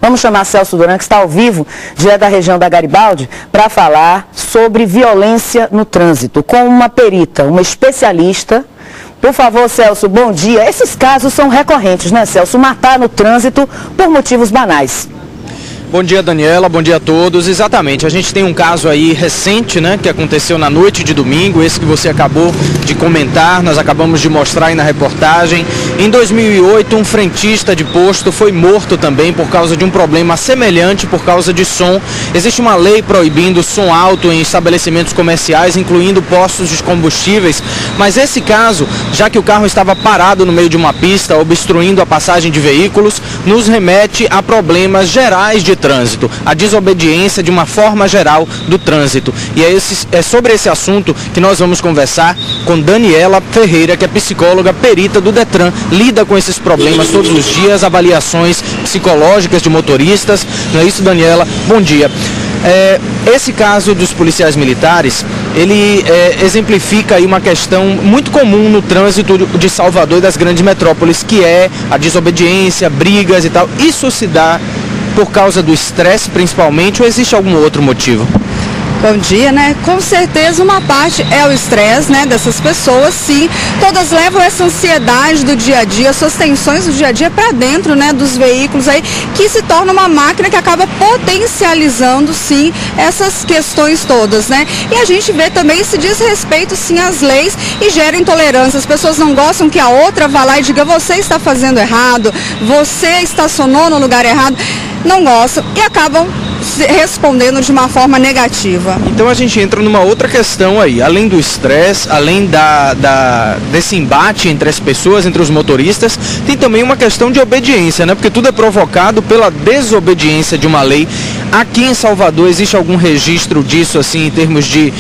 Vamos chamar Celso Duran, que está ao vivo, direto da região da Garibaldi, para falar sobre violência no trânsito, com uma perita, uma especialista. Por favor, Celso, bom dia. Esses casos são recorrentes, né, Celso? Matar no trânsito por motivos banais. Bom dia, Daniela, bom dia a todos. Exatamente, a gente tem um caso aí recente, né, que aconteceu na noite de domingo, esse que você acabou de comentar, nós acabamos de mostrar aí na reportagem. Em 2008, um frentista de posto foi morto também por causa de um problema semelhante, por causa de som. Existe uma lei proibindo som alto em estabelecimentos comerciais, incluindo postos de combustíveis, mas esse caso, já que o carro estava parado no meio de uma pista, obstruindo a passagem de veículos, nos remete a problemas gerais de trânsito, a desobediência de uma forma geral do trânsito. E é sobre esse assunto que nós vamos conversar com Daniela Ferreira, que é psicóloga, perita do Detran, lida com esses problemas todos os dias, avaliações psicológicas de motoristas. Não é isso, Daniela? Bom dia. Esse caso dos policiais militares, ele exemplifica aí uma questão muito comum no trânsito de Salvador e das grandes metrópoles, que é a desobediência, brigas e tal. Isso se dá por causa do estresse, principalmente, ou existe algum outro motivo? Bom dia, né? Com certeza uma parte é o estresse, né, dessas pessoas, sim. Todas levam essa ansiedade do dia a dia, suas tensões do dia a dia para dentro, né, dos veículos aí, que se torna uma máquina que acaba potencializando, sim, essas questões todas, né? E a gente vê também esse desrespeito, sim, às leis e gera intolerância. As pessoas não gostam que a outra vá lá e diga: você está fazendo errado, você estacionou no lugar errado. Não gostam e acabam respondendo de uma forma negativa. Então a gente entra numa outra questão aí, além do estresse, além desse embate entre as pessoas, entre os motoristas, tem também uma questão de obediência, né? Porque tudo é provocado pela desobediência de uma lei. Aqui em Salvador existe algum registro disso, assim, em termos de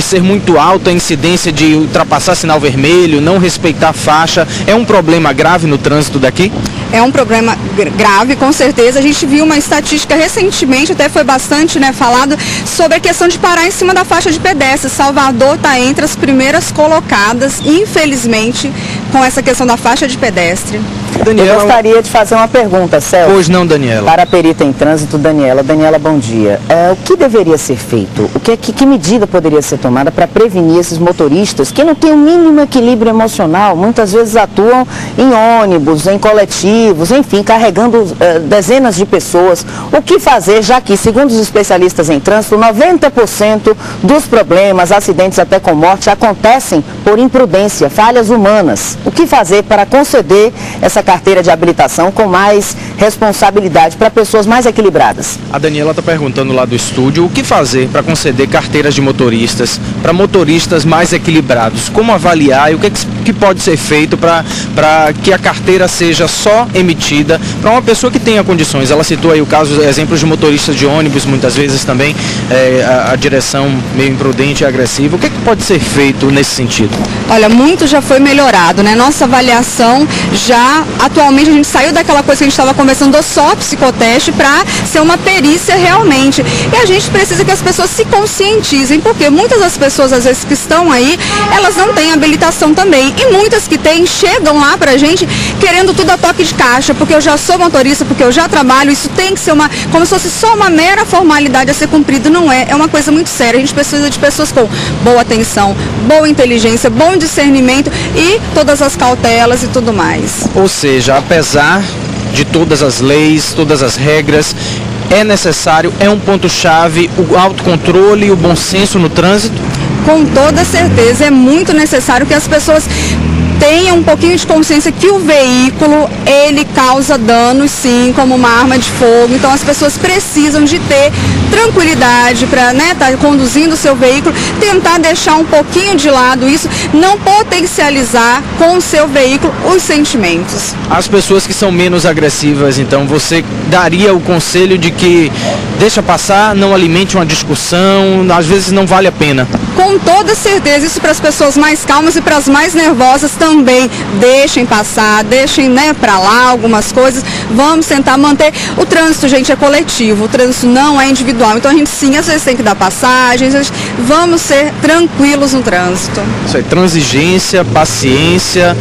ser muito alta a incidência de ultrapassar sinal vermelho, não respeitar a faixa? É um problema grave no trânsito daqui? É um problema grave, com certeza. A gente viu uma estatística recentemente, até foi bastante, né, falado, sobre a questão de parar em cima da faixa de pedestre. Salvador está entre as primeiras colocadas, infelizmente, com essa questão da faixa de pedestre. Daniela, eu gostaria de fazer uma pergunta, Celso. Pois não, Daniela. Para a perita em trânsito, Daniela. Daniela, bom dia. O que deveria ser feito? Que medida poderia ser tomada para prevenir esses motoristas que não têm o mínimo equilíbrio emocional? Muitas vezes atuam em ônibus, em coletivos, enfim, carregando dezenas de pessoas. O que fazer, já que, segundo os especialistas em trânsito, 90% dos problemas, acidentes até com morte, acontecem por imprudência, falhas humanas. O que fazer para conceder essa carteira de habilitação com mais responsabilidade para pessoas mais equilibradas? A Daniela está perguntando lá do estúdio o que fazer para conceder carteiras de motoristas para motoristas mais equilibrados. Como avaliar e o que pode ser feito para que a carteira seja só emitida para uma pessoa que tenha condições. Ela citou aí exemplos de motoristas de ônibus, muitas vezes também a direção meio imprudente e agressiva. O que pode ser feito nesse sentido? Olha, muito já foi melhorado, né? Nossa avaliação já, atualmente, a gente saiu daquela coisa que a gente estava conversando do só psicoteste para ser uma perícia realmente. E a gente precisa que as pessoas se conscientizem, porque muitas das pessoas, às vezes, que estão aí, elas não têm habilitação também. E muitas que têm, chegam lá pra gente querendo tudo a toque de caixa, porque eu já sou motorista, porque eu já trabalho, isso tem que ser como se fosse só uma mera formalidade a ser cumprida. Não é, é uma coisa muito séria. A gente precisa de pessoas com boa atenção, boa inteligência, bom discernimento e todas as cautelas e tudo mais. Ou seja, apesar de todas as leis, todas as regras, é necessário, é um ponto-chave, o autocontrole e o bom senso no trânsito? Com toda certeza, é muito necessário que as pessoas tenha um pouquinho de consciência que o veículo, ele causa danos, sim, como uma arma de fogo. Então as pessoas precisam de ter tranquilidade para, né, estar conduzindo o seu veículo, tentar deixar um pouquinho de lado isso, não potencializar com o seu veículo os sentimentos. As pessoas que são menos agressivas, então, você daria o conselho de que deixa passar, não alimente uma discussão, às vezes não vale a pena? Com toda certeza, isso para as pessoas mais calmas e para as mais nervosas também. Deixem passar, deixem, né, para lá algumas coisas. Vamos tentar manter. O trânsito, gente, é coletivo, o trânsito não é individual. Então a gente sim, às vezes tem que dar passagens, vamos ser tranquilos no trânsito. Isso aí, transigência, paciência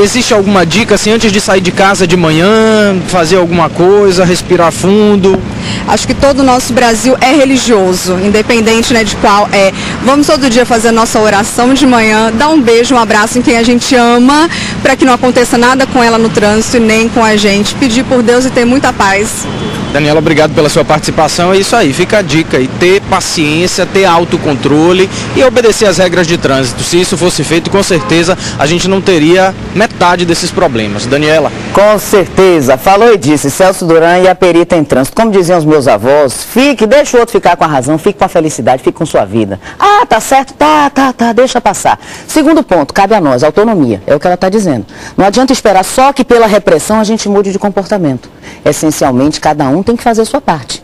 Existe alguma dica, assim, antes de sair de casa de manhã, fazer alguma coisa, respirar fundo? Acho que todo o nosso Brasil é religioso, independente, né, de qual é. Vamos todo dia fazer a nossa oração de manhã, dar um beijo, um abraço em quem a gente ama, para que não aconteça nada com ela no trânsito e nem com a gente. Pedir por Deus e ter muita paz. Daniela, obrigado pela sua participação. É isso aí, fica a dica aí, ter paciência, ter autocontrole e obedecer às regras de trânsito. Se isso fosse feito, com certeza a gente não teria metade desses problemas. Daniela? Com certeza, falou e disse, Celso Duran e a perita em trânsito. Como diziam os meus avós, deixa o outro ficar com a razão, fique com a felicidade, fique com sua vida. Ah, tá certo? Tá, deixa passar. Segundo ponto, cabe a nós, autonomia, é o que ela está dizendo. Não adianta esperar só que pela repressão a gente mude de comportamento. Essencialmente, cada um tem que fazer a sua parte.